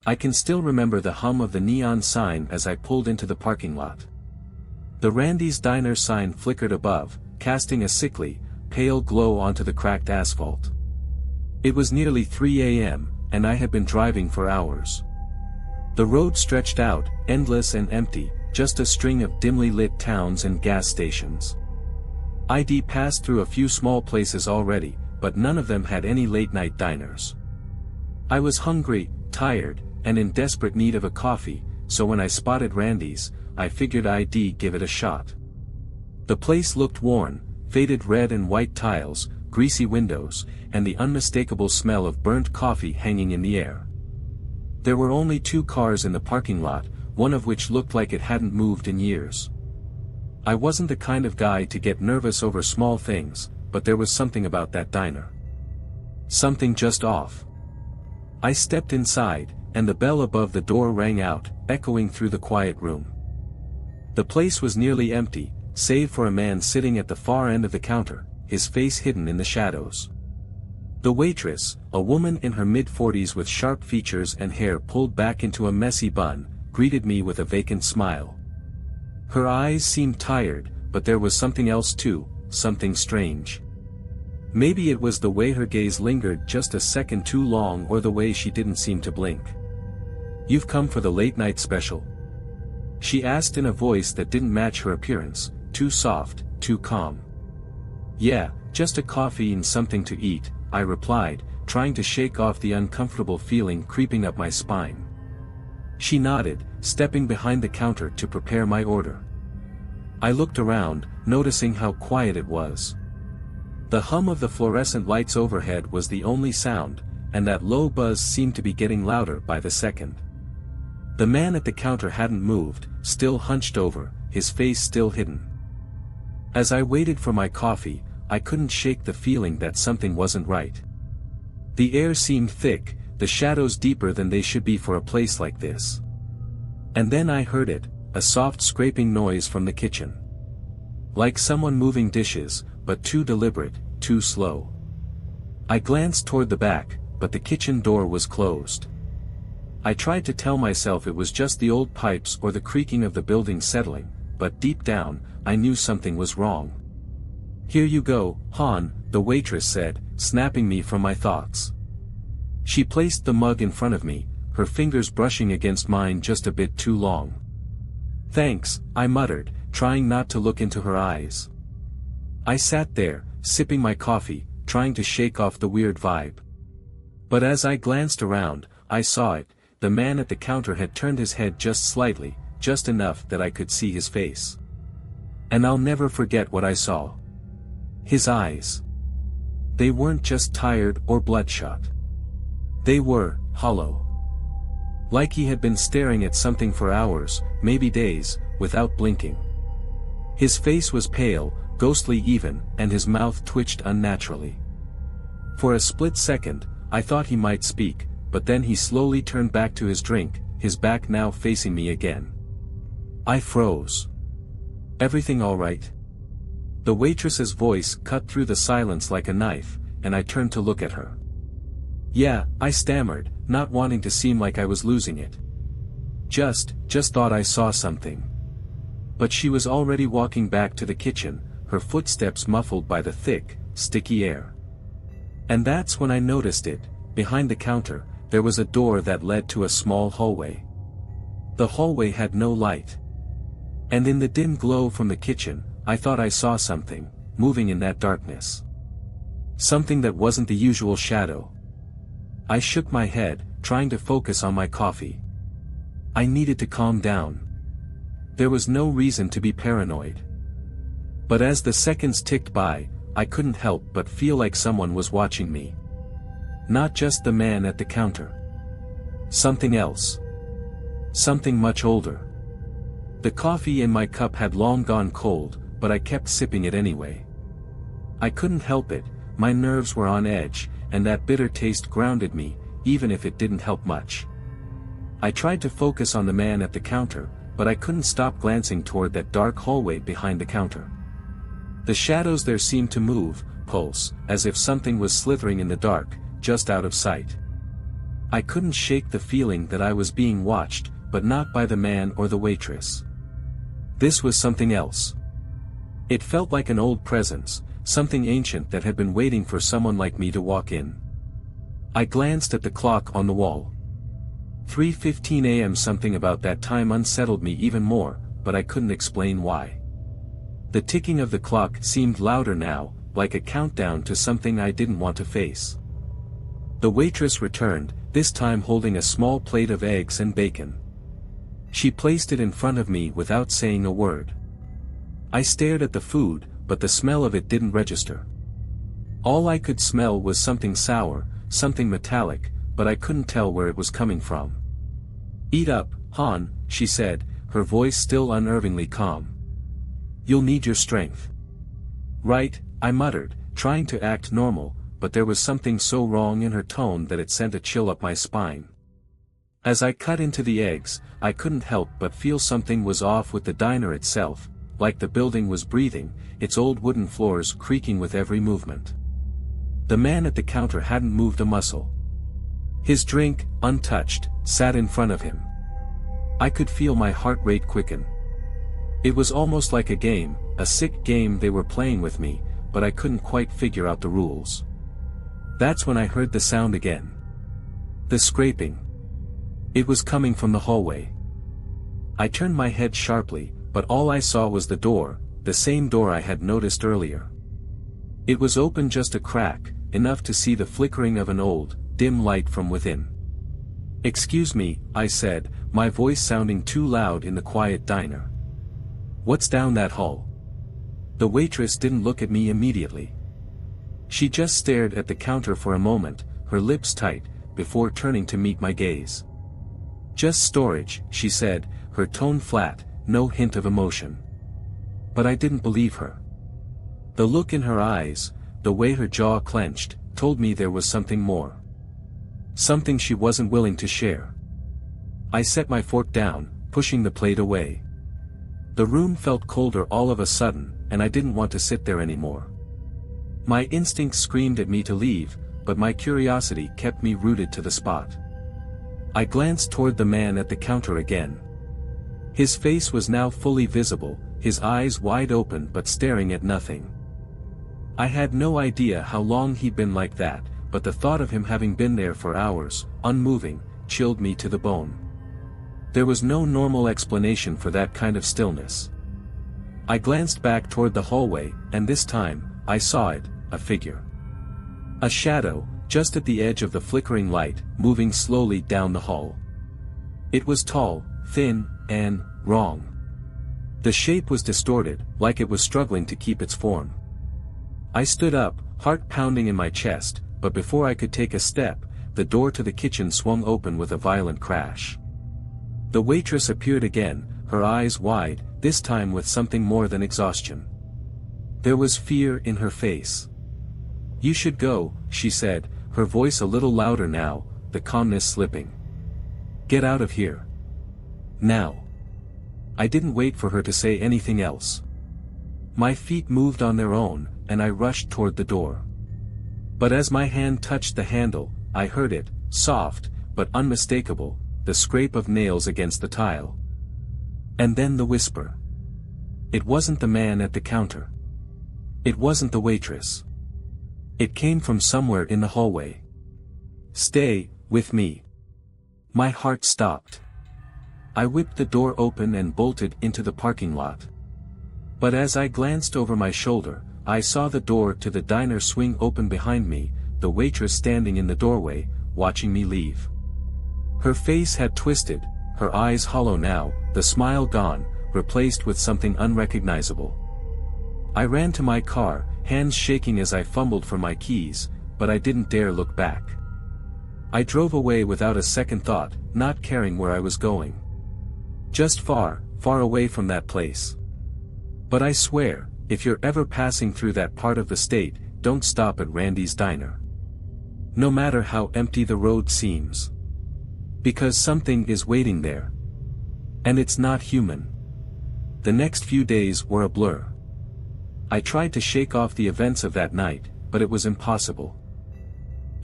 I can still remember the hum of the neon sign as I pulled into the parking lot. The Randy's Diner sign flickered above, casting a sickly, pale glow onto the cracked asphalt. It was nearly 3 a.m., and I had been driving for hours. The road stretched out, endless and empty, just a string of dimly lit towns and gas stations. I'd passed through a few small places already, but none of them had any late-night diners. I was hungry, tired, and in desperate need of a coffee, so when I spotted Randy's, I figured I'd give it a shot. The place looked worn, faded red and white tiles, greasy windows, and the unmistakable smell of burnt coffee hanging in the air. There were only 2 cars in the parking lot, one of which looked like it hadn't moved in years. I wasn't the kind of guy to get nervous over small things, but there was something about that diner. Something just off. I stepped inside, and the bell above the door rang out, echoing through the quiet room. The place was nearly empty, save for a man sitting at the far end of the counter, his face hidden in the shadows. The waitress, a woman in her mid-40s with sharp features and hair pulled back into a messy bun, greeted me with a vacant smile. Her eyes seemed tired, but there was something else too, something strange. Maybe it was the way her gaze lingered just a second too long or the way she didn't seem to blink. "You've come for the late-night special?" she asked in a voice that didn't match her appearance, too soft, too calm. "Yeah, just a coffee and something to eat," I replied, trying to shake off the uncomfortable feeling creeping up my spine. She nodded, stepping behind the counter to prepare my order. I looked around, noticing how quiet it was. The hum of the fluorescent lights overhead was the only sound, and that low buzz seemed to be getting louder by the second. The man at the counter hadn't moved, still hunched over, his face still hidden. As I waited for my coffee, I couldn't shake the feeling that something wasn't right. The air seemed thick, the shadows deeper than they should be for a place like this. And then I heard it, a soft scraping noise from the kitchen. Like someone moving dishes, but too deliberate, too slow. I glanced toward the back, but the kitchen door was closed. I tried to tell myself it was just the old pipes or the creaking of the building settling, but deep down, I knew something was wrong. "Here you go, hon," the waitress said, snapping me from my thoughts. She placed the mug in front of me, her fingers brushing against mine just a bit too long. "Thanks," I muttered, trying not to look into her eyes. I sat there, sipping my coffee, trying to shake off the weird vibe. But as I glanced around, I saw it, the man at the counter had turned his head just slightly, just enough that I could see his face. And I'll never forget what I saw. His eyes. They weren't just tired or bloodshot. They were hollow. Like he had been staring at something for hours, maybe days, without blinking. His face was pale, ghostly even, and his mouth twitched unnaturally. For a split second, I thought he might speak, but then he slowly turned back to his drink, his back now facing me again. I froze. "Everything all right?" The waitress's voice cut through the silence like a knife, and I turned to look at her. "Yeah," I stammered, not wanting to seem like I was losing it. Just thought I saw something." But she was already walking back to the kitchen, her footsteps muffled by the thick, sticky air. And that's when I noticed it. Behind the counter, there was a door that led to a small hallway. The hallway had no light. And in the dim glow from the kitchen, I thought I saw something, moving in that darkness. Something that wasn't the usual shadow. I shook my head, trying to focus on my coffee. I needed to calm down. There was no reason to be paranoid. But as the seconds ticked by, I couldn't help but feel like someone was watching me. Not just the man at the counter. Something else. Something much older. The coffee in my cup had long gone cold, but I kept sipping it anyway. I couldn't help it, my nerves were on edge, and that bitter taste grounded me, even if it didn't help much. I tried to focus on the man at the counter, but I couldn't stop glancing toward that dark hallway behind the counter. The shadows there seemed to move, pulse, as if something was slithering in the dark, just out of sight. I couldn't shake the feeling that I was being watched, but not by the man or the waitress. This was something else. It felt like an old presence, something ancient that had been waiting for someone like me to walk in. I glanced at the clock on the wall. 3:15 a.m. Something about that time unsettled me even more, but I couldn't explain why. The ticking of the clock seemed louder now, like a countdown to something I didn't want to face. The waitress returned, this time holding a small plate of eggs and bacon. She placed it in front of me without saying a word. I stared at the food, but the smell of it didn't register. All I could smell was something sour, something metallic, but I couldn't tell where it was coming from. "Eat up, Han," she said, her voice still unnervingly calm. "You'll need your strength." "Right," I muttered, trying to act normal, but there was something so wrong in her tone that it sent a chill up my spine. As I cut into the eggs, I couldn't help but feel something was off with the diner itself, like the building was breathing, its old wooden floors creaking with every movement. The man at the counter hadn't moved a muscle. His drink, untouched, sat in front of him. I could feel my heart rate quicken. It was almost like a game, a sick game they were playing with me, but I couldn't quite figure out the rules. That's when I heard the sound again. The scraping. It was coming from the hallway. I turned my head sharply, but all I saw was the door, the same door I had noticed earlier. It was open just a crack, enough to see the flickering of an old, dim light from within. "Excuse me," I said, my voice sounding too loud in the quiet diner. "What's down that hall?" The waitress didn't look at me immediately. She just stared at the counter for a moment, her lips tight, before turning to meet my gaze. "Just storage," she said, her tone flat, no hint of emotion. But I didn't believe her. The look in her eyes, the way her jaw clenched, told me there was something more. Something she wasn't willing to share. I set my fork down, pushing the plate away. The room felt colder all of a sudden, and I didn't want to sit there anymore. My instincts screamed at me to leave, but my curiosity kept me rooted to the spot. I glanced toward the man at the counter again. His face was now fully visible, his eyes wide open but staring at nothing. I had no idea how long he'd been like that, but the thought of him having been there for hours, unmoving, chilled me to the bone. There was no normal explanation for that kind of stillness. I glanced back toward the hallway, and this time, I saw it, a figure. A shadow, just at the edge of the flickering light, moving slowly down the hall. It was tall, thin, and wrong. The shape was distorted, like it was struggling to keep its form. I stood up, heart pounding in my chest, but before I could take a step, the door to the kitchen swung open with a violent crash. The waitress appeared again, her eyes wide, this time with something more than exhaustion. There was fear in her face. "You should go," she said, her voice a little louder now, the calmness slipping. "Get out of here. Now." I didn't wait for her to say anything else. My feet moved on their own, and I rushed toward the door. But as my hand touched the handle, I heard it, soft, but unmistakable, the scrape of nails against the tile. And then the whisper. It wasn't the man at the counter. It wasn't the waitress. It came from somewhere in the hallway. "Stay with me." My heart stopped. I whipped the door open and bolted into the parking lot. But as I glanced over my shoulder, I saw the door to the diner swing open behind me, the waitress standing in the doorway, watching me leave. Her face had twisted, her eyes hollow now, the smile gone, replaced with something unrecognizable. I ran to my car, hands shaking as I fumbled for my keys, but I didn't dare look back. I drove away without a second thought, not caring where I was going. Just far, far away from that place. But I swear, if you're ever passing through that part of the state, don't stop at Randy's Diner. No matter how empty the road seems. Because something is waiting there. And it's not human. The next few days were a blur. I tried to shake off the events of that night, but it was impossible.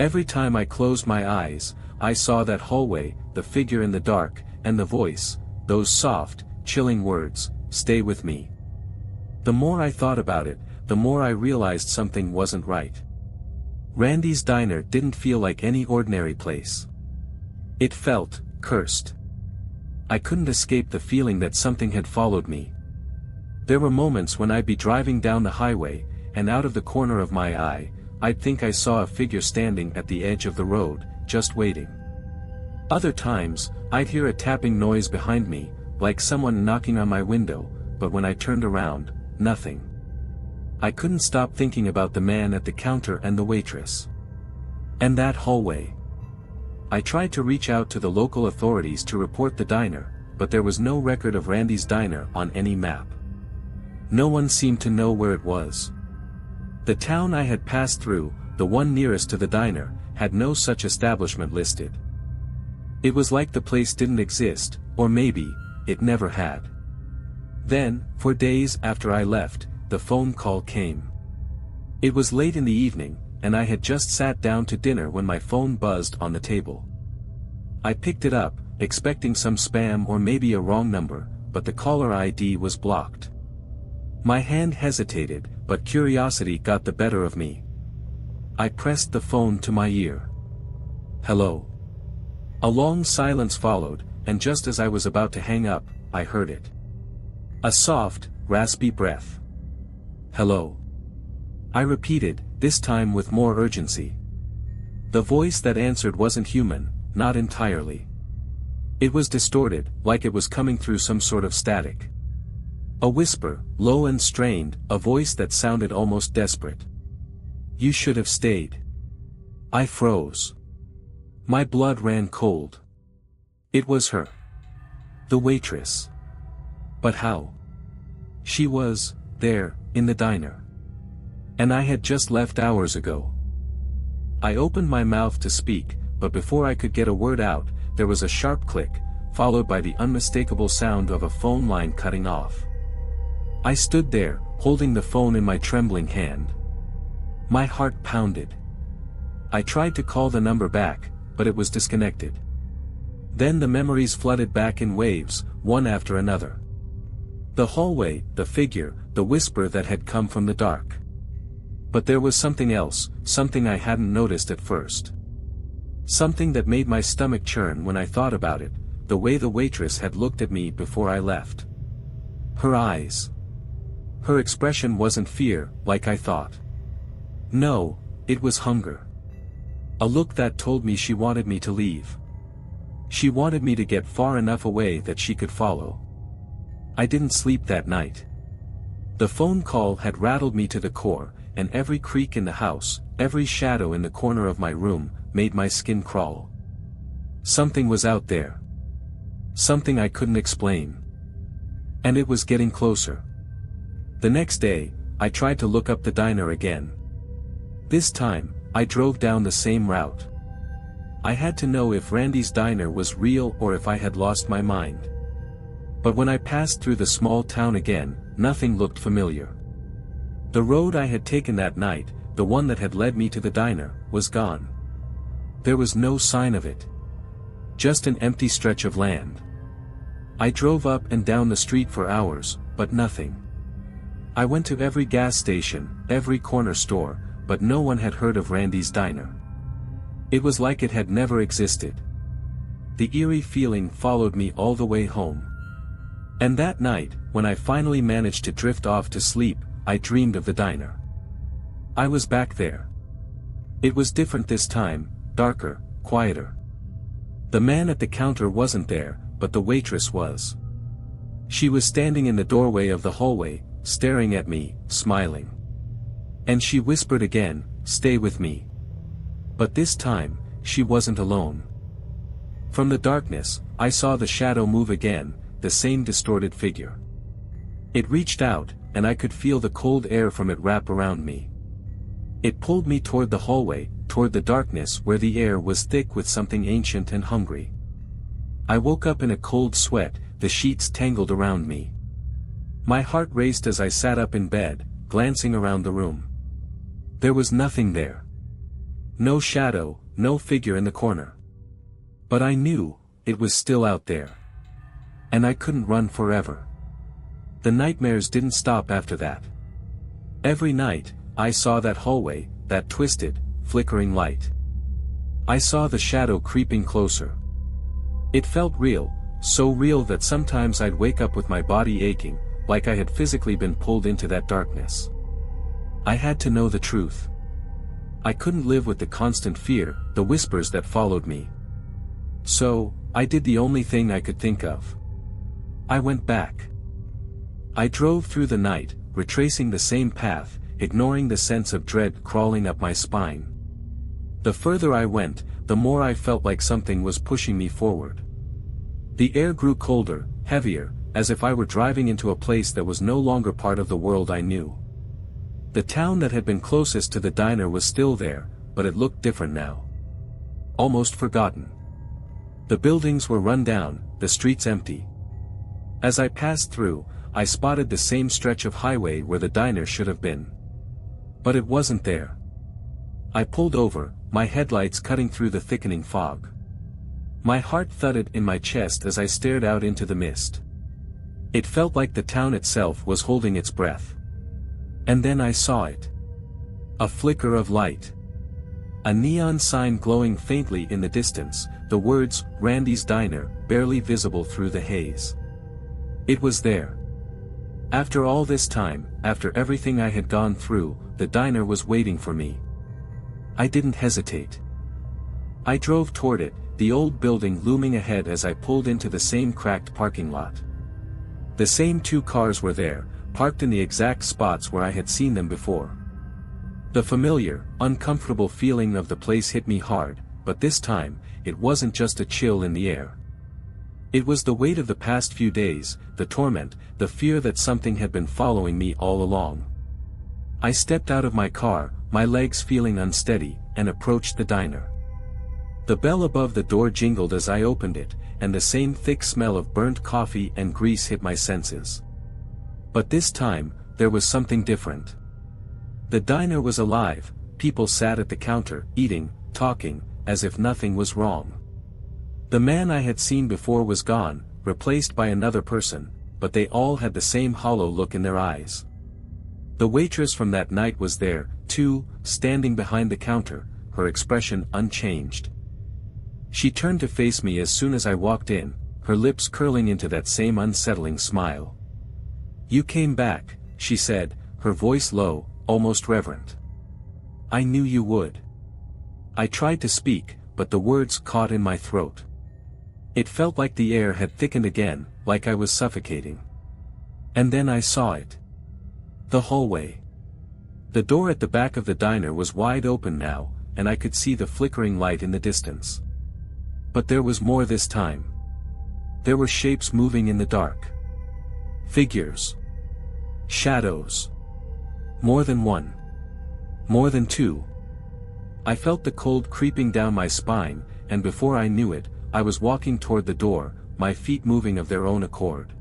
Every time I closed my eyes, I saw that hallway, the figure in the dark, and the voice, those soft, chilling words, "Stay with me." The more I thought about it, the more I realized something wasn't right. Randy's diner didn't feel like any ordinary place. It felt cursed. I couldn't escape the feeling that something had followed me. There were moments when I'd be driving down the highway, and out of the corner of my eye, I'd think I saw a figure standing at the edge of the road, just waiting. Other times, I'd hear a tapping noise behind me, like someone knocking on my window, but when I turned around, nothing. I couldn't stop thinking about the man at the counter and the waitress. And that hallway. I tried to reach out to the local authorities to report the diner, but there was no record of Randy's diner on any map. No one seemed to know where it was. The town I had passed through, the one nearest to the diner, had no such establishment listed. It was like the place didn't exist, or maybe, it never had. Then, for days after I left, the phone call came. It was late in the evening, and I had just sat down to dinner when my phone buzzed on the table. I picked it up, expecting some spam or maybe a wrong number, but the caller ID was blocked. My hand hesitated, but curiosity got the better of me. I pressed the phone to my ear. "Hello." A long silence followed, and just as I was about to hang up, I heard it. A soft, raspy breath. "Hello." I repeated, this time with more urgency. The voice that answered wasn't human, not entirely. It was distorted, like it was coming through some sort of static. A whisper, low and strained, a voice that sounded almost desperate. "You should have stayed." I froze. My blood ran cold. It was her. The waitress. But how? She was there, in the diner. And I had just left hours ago. I opened my mouth to speak, but before I could get a word out, there was a sharp click, followed by the unmistakable sound of a phone line cutting off. I stood there, holding the phone in my trembling hand. My heart pounded. I tried to call the number back, but it was disconnected. Then the memories flooded back in waves, one after another. The hallway, the figure, the whisper that had come from the dark. But there was something else, something I hadn't noticed at first. Something that made my stomach churn when I thought about it, the way the waitress had looked at me before I left. Her eyes. Her expression wasn't fear, like I thought. No, it was hunger. A look that told me she wanted me to leave. She wanted me to get far enough away that she could follow. I didn't sleep that night. The phone call had rattled me to the core, and every creak in the house, every shadow in the corner of my room, made my skin crawl. Something was out there. Something I couldn't explain. And it was getting closer. The next day, I tried to look up the diner again. This time, I drove down the same route. I had to know if Randy's diner was real or if I had lost my mind. But when I passed through the small town again, nothing looked familiar. The road I had taken that night, the one that had led me to the diner, was gone. There was no sign of it. Just an empty stretch of land. I drove up and down the street for hours, but nothing. I went to every gas station, every corner store, but no one had heard of Randy's diner. It was like it had never existed. The eerie feeling followed me all the way home. And that night, when I finally managed to drift off to sleep, I dreamed of the diner. I was back there. It was different this time, darker, quieter. The man at the counter wasn't there, but the waitress was. She was standing in the doorway of the hallway, staring at me, smiling. And she whispered again, "Stay with me." But this time, she wasn't alone. From the darkness, I saw the shadow move again, the same distorted figure. It reached out, and I could feel the cold air from it wrap around me. It pulled me toward the hallway, toward the darkness where the air was thick with something ancient and hungry. I woke up in a cold sweat, the sheets tangled around me. My heart raced as I sat up in bed, glancing around the room. There was nothing there. No shadow, no figure in the corner. But I knew, it was still out there. And I couldn't run forever. The nightmares didn't stop after that. Every night, I saw that hallway, that twisted, flickering light. I saw the shadow creeping closer. It felt real, so real that sometimes I'd wake up with my body aching, like I had physically been pulled into that darkness. I had to know the truth. I couldn't live with the constant fear, the whispers that followed me. So, I did the only thing I could think of. I went back. I drove through the night, retracing the same path, ignoring the sense of dread crawling up my spine. The further I went, the more I felt like something was pushing me forward. The air grew colder, heavier, as if I were driving into a place that was no longer part of the world I knew. The town that had been closest to the diner was still there, but it looked different now. Almost forgotten. The buildings were run down, the streets empty. As I passed through, I spotted the same stretch of highway where the diner should have been. But it wasn't there. I pulled over, my headlights cutting through the thickening fog. My heart thudded in my chest as I stared out into the mist. It felt like the town itself was holding its breath. And then I saw it. A flicker of light. A neon sign glowing faintly in the distance, the words, "Randy's Diner," barely visible through the haze. It was there. After all this time, after everything I had gone through, the diner was waiting for me. I didn't hesitate. I drove toward it, the old building looming ahead as I pulled into the same cracked parking lot. The same two cars were there, parked in the exact spots where I had seen them before. The familiar, uncomfortable feeling of the place hit me hard, but this time, it wasn't just a chill in the air. It was the weight of the past few days, the torment, the fear that something had been following me all along. I stepped out of my car, my legs feeling unsteady, and approached the diner. The bell above the door jingled as I opened it, and the same thick smell of burnt coffee and grease hit my senses. But this time, there was something different. The diner was alive, people sat at the counter, eating, talking, as if nothing was wrong. The man I had seen before was gone, replaced by another person, but they all had the same hollow look in their eyes. The waitress from that night was there, too, standing behind the counter, her expression unchanged. She turned to face me as soon as I walked in, her lips curling into that same unsettling smile. "You came back," she said, her voice low, almost reverent. "I knew you would." I tried to speak, but the words caught in my throat. It felt like the air had thickened again, like I was suffocating. And then I saw it. The hallway. The door at the back of the diner was wide open now, and I could see the flickering light in the distance. But there was more this time. There were shapes moving in the dark. Figures. Shadows. More than one. More than two. I felt the cold creeping down my spine, and before I knew it, I was walking toward the door, my feet moving of their own accord.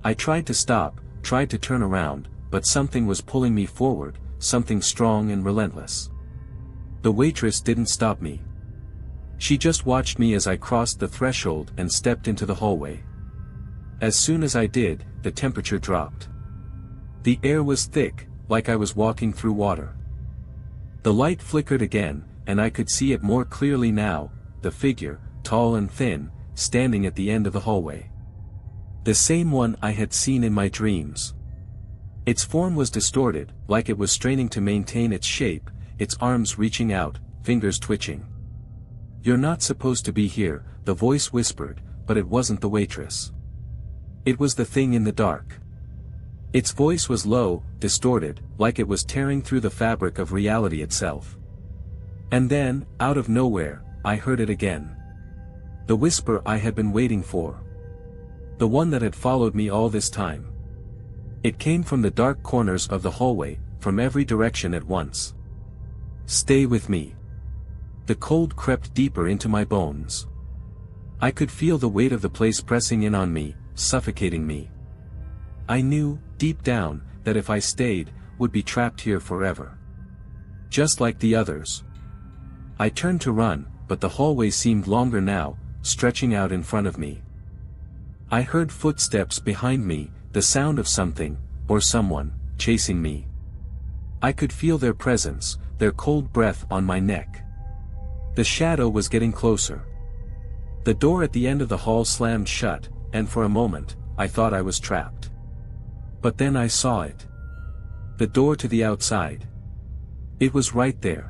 I tried to stop, tried to turn around, but something was pulling me forward, something strong and relentless. The waitress didn't stop me. She just watched me as I crossed the threshold and stepped into the hallway. As soon as I did, the temperature dropped. The air was thick, like I was walking through water. The light flickered again, and I could see it more clearly now, the figure, tall and thin, standing at the end of the hallway. The same one I had seen in my dreams. Its form was distorted, like it was straining to maintain its shape, its arms reaching out, fingers twitching. "You're not supposed to be here," the voice whispered, but it wasn't the waitress. It was the thing in the dark. Its voice was low, distorted, like it was tearing through the fabric of reality itself. And then, out of nowhere, I heard it again. The whisper I had been waiting for. The one that had followed me all this time. It came from the dark corners of the hallway, from every direction at once. "Stay with me." The cold crept deeper into my bones. I could feel the weight of the place pressing in on me, suffocating me. I knew, deep down, that if I stayed, would be trapped here forever. Just like the others. I turned to run, but the hallway seemed longer now, stretching out in front of me. I heard footsteps behind me, the sound of something, or someone, chasing me. I could feel their presence, their cold breath on my neck. The shadow was getting closer. The door at the end of the hall slammed shut, and for a moment, I thought I was trapped. But then I saw it. The door to the outside. It was right there.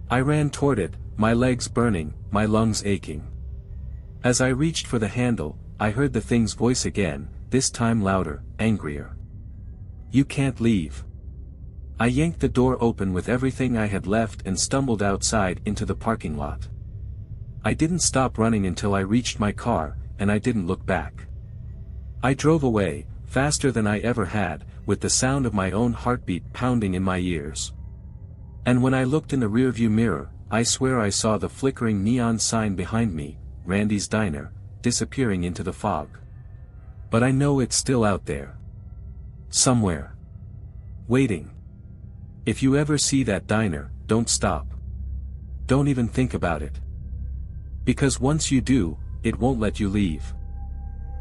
I ran toward it, my legs burning, my lungs aching. As I reached for the handle, I heard the thing's voice again, this time louder, angrier. "You can't leave." I yanked the door open with everything I had left and stumbled outside into the parking lot. I didn't stop running until I reached my car, and I didn't look back. I drove away, faster than I ever had, with the sound of my own heartbeat pounding in my ears. And when I looked in the rearview mirror, I swear I saw the flickering neon sign behind me, Randy's Diner, disappearing into the fog. But I know it's still out there. Somewhere. Waiting. If you ever see that diner, don't stop. Don't even think about it. Because once you do, it won't let you leave.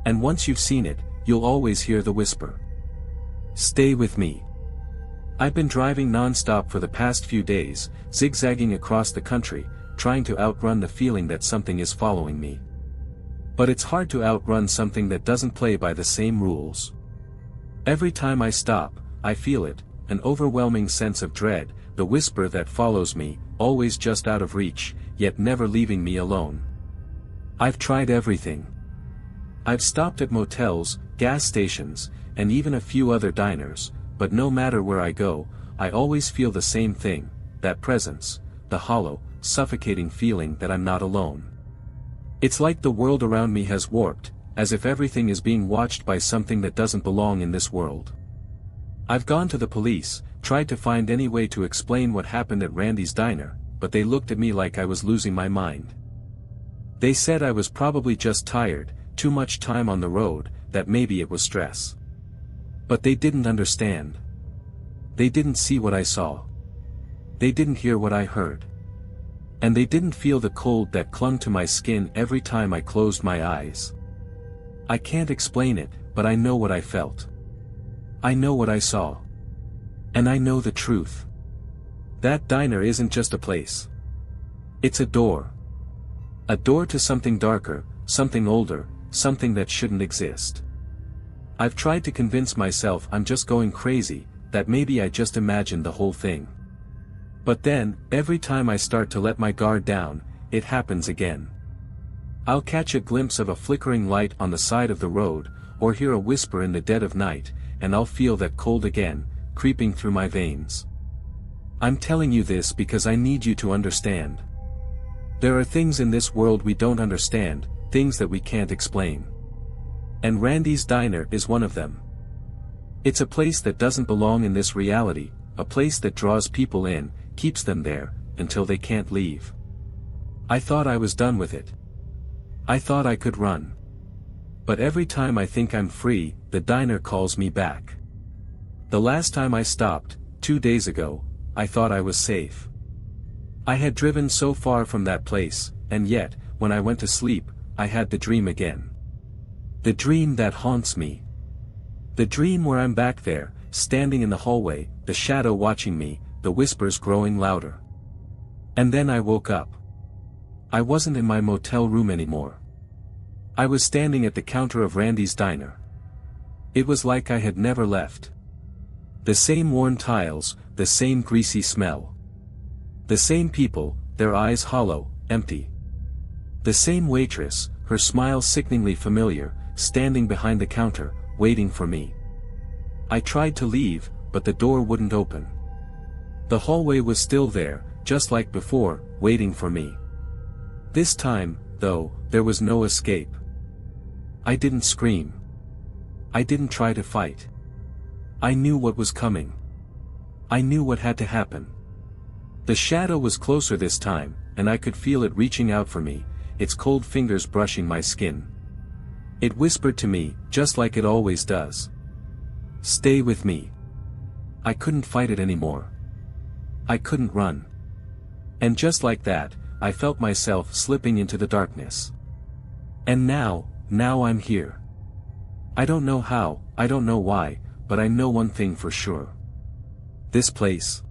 And once you've seen it, you'll always hear the whisper. Stay with me. I've been driving non-stop for the past few days, zigzagging across the country, trying to outrun the feeling that something is following me. But it's hard to outrun something that doesn't play by the same rules. Every time I stop, I feel it, an overwhelming sense of dread, the whisper that follows me, always just out of reach, yet never leaving me alone. I've tried everything. I've stopped at motels, gas stations, and even a few other diners, but no matter where I go, I always feel the same thing, that presence, the hollow, suffocating feeling that I'm not alone. It's like the world around me has warped, as if everything is being watched by something that doesn't belong in this world. I've gone to the police, tried to find any way to explain what happened at Randy's Diner, but they looked at me like I was losing my mind. They said I was probably just tired, too much time on the road, that maybe it was stress. But they didn't understand. They didn't see what I saw. They didn't hear what I heard. And they didn't feel the cold that clung to my skin every time I closed my eyes. I can't explain it, but I know what I felt. I know what I saw. And I know the truth. That diner isn't just a place. It's a door. A door to something darker, something older, something that shouldn't exist. I've tried to convince myself I'm just going crazy, that maybe I just imagined the whole thing. But then, every time I start to let my guard down, it happens again. I'll catch a glimpse of a flickering light on the side of the road, or hear a whisper in the dead of night, and I'll feel that cold again, creeping through my veins. I'm telling you this because I need you to understand. There are things in this world we don't understand, things that we can't explain. And Randy's Diner is one of them. It's a place that doesn't belong in this reality, a place that draws people in, keeps them there, until they can't leave. I thought I was done with it. I thought I could run. But every time I think I'm free, the diner calls me back. The last time I stopped, 2 days ago, I thought I was safe. I had driven so far from that place, and yet, when I went to sleep, I had the dream again. The dream that haunts me. The dream where I'm back there, standing in the hallway, the shadow watching me, the whispers growing louder. And then I woke up. I wasn't in my motel room anymore. I was standing at the counter of Randy's Diner. It was like I had never left. The same worn tiles, the same greasy smell. The same people, their eyes hollow, empty. The same waitress, her smile sickeningly familiar, standing behind the counter, waiting for me. I tried to leave, but the door wouldn't open. The hallway was still there, just like before, waiting for me. This time, though, there was no escape. I didn't scream. I didn't try to fight. I knew what was coming. I knew what had to happen. The shadow was closer this time, and I could feel it reaching out for me, its cold fingers brushing my skin. It whispered to me, just like it always does. Stay with me. I couldn't fight it anymore. I couldn't run. And just like that, I felt myself slipping into the darkness. And now I'm here. I don't know how, I don't know why, but I know one thing for sure. This place.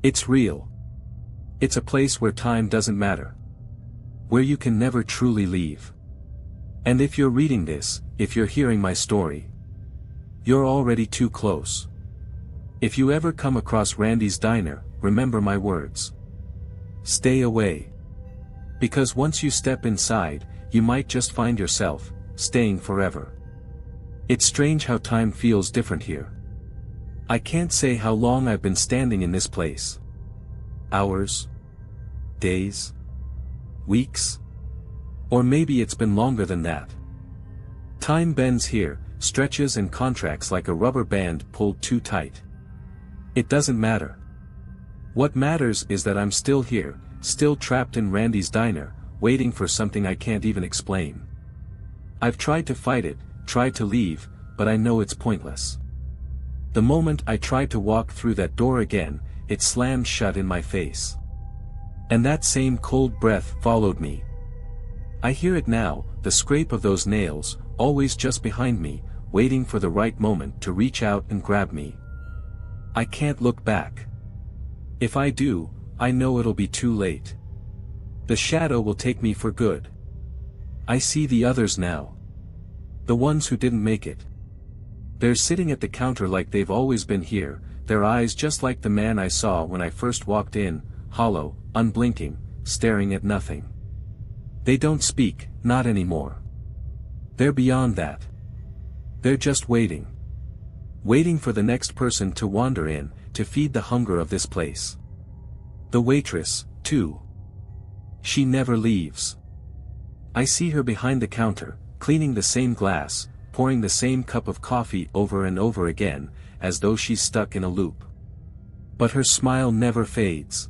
It's real. It's a place where time doesn't matter. Where you can never truly leave. And if you're reading this, if you're hearing my story, you're already too close. If you ever come across Randy's Diner, remember my words. Stay away. Because once you step inside, you might just find yourself staying forever. It's strange how time feels different here. I can't say how long I've been standing in this place. Hours? Days? Weeks? Or maybe it's been longer than that. Time bends here, stretches and contracts like a rubber band pulled too tight. It doesn't matter. What matters is that I'm still here, still trapped in Randy's Diner, waiting for something I can't even explain. I've tried to fight it, tried to leave, but I know it's pointless. The moment I tried to walk through that door again, it slammed shut in my face. And that same cold breath followed me. I hear it now, the scrape of those nails, always just behind me, waiting for the right moment to reach out and grab me. I can't look back. If I do, I know it'll be too late. The shadow will take me for good. I see the others now. The ones who didn't make it. They're sitting at the counter like they've always been here, their eyes just like the man I saw when I first walked in, hollow, unblinking, staring at nothing. They don't speak, not anymore. They're beyond that. They're just waiting. Waiting for the next person to wander in, to feed the hunger of this place. The waitress, too. She never leaves. I see her behind the counter, cleaning the same glass, pouring the same cup of coffee over and over again, as though she's stuck in a loop. But her smile never fades.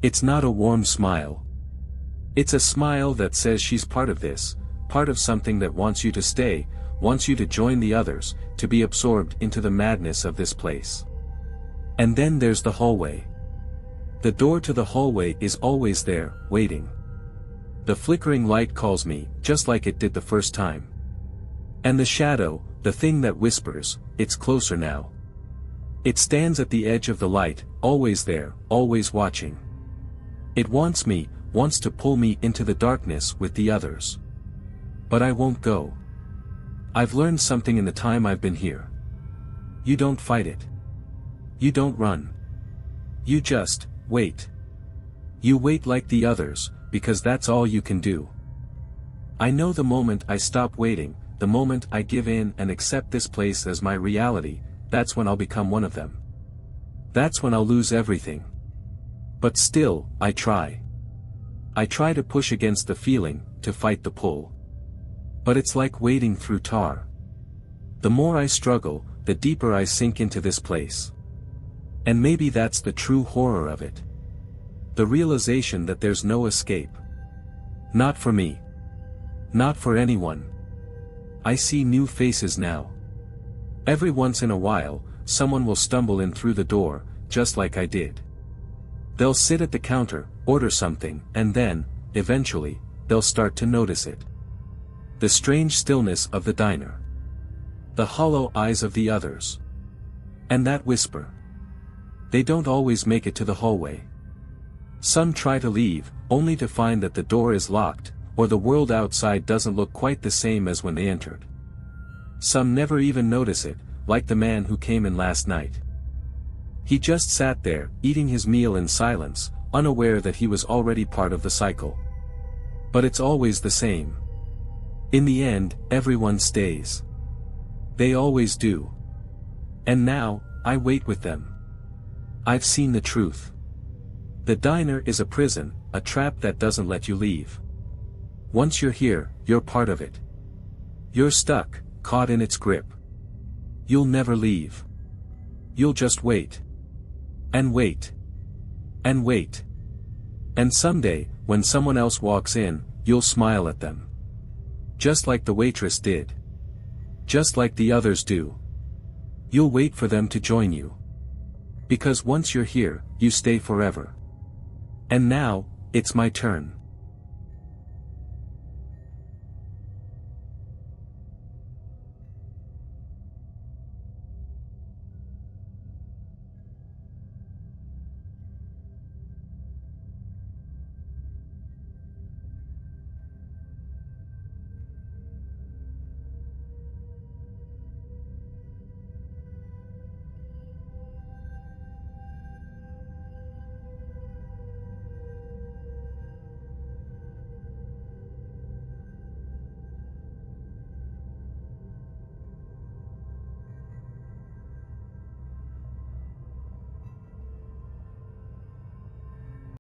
It's not a warm smile. It's a smile that says she's part of this, part of something that wants you to stay, wants you to join the others, to be absorbed into the madness of this place. And then there's the hallway. The door to the hallway is always there, waiting. The flickering light calls me, just like it did the first time. And the shadow, the thing that whispers, it's closer now. It stands at the edge of the light, always there, always watching. It wants me, wants to pull me into the darkness with the others. But I won't go. I've learned something in the time I've been here. You don't fight it. You don't run. You just wait. You wait like the others, because that's all you can do. I know the moment I stop waiting, the moment I give in and accept this place as my reality, that's when I'll become one of them. That's when I'll lose everything. But still, I try. I try to push against the feeling, to fight the pull. But it's like wading through tar. The more I struggle, the deeper I sink into this place. And maybe that's the true horror of it. The realization that there's no escape. Not for me. Not for anyone. I see new faces now. Every once in a while, someone will stumble in through the door, just like I did. They'll sit at the counter, order something, and then, eventually, they'll start to notice it. The strange stillness of the diner. The hollow eyes of the others. And that whisper. They don't always make it to the hallway. Some try to leave, only to find that the door is locked, or the world outside doesn't look quite the same as when they entered. Some never even notice it, like the man who came in last night. He just sat there, eating his meal in silence, unaware that he was already part of the cycle. But it's always the same. In the end, everyone stays. They always do. And now, I wait with them. I've seen the truth. The diner is a prison, a trap that doesn't let you leave. Once you're here, you're part of it. You're stuck, caught in its grip. You'll never leave. You'll just wait. And wait. And wait. And someday, when someone else walks in, you'll smile at them. Just like the waitress did. Just like the others do. You'll wait for them to join you. Because once you're here, you stay forever. And now, it's my turn.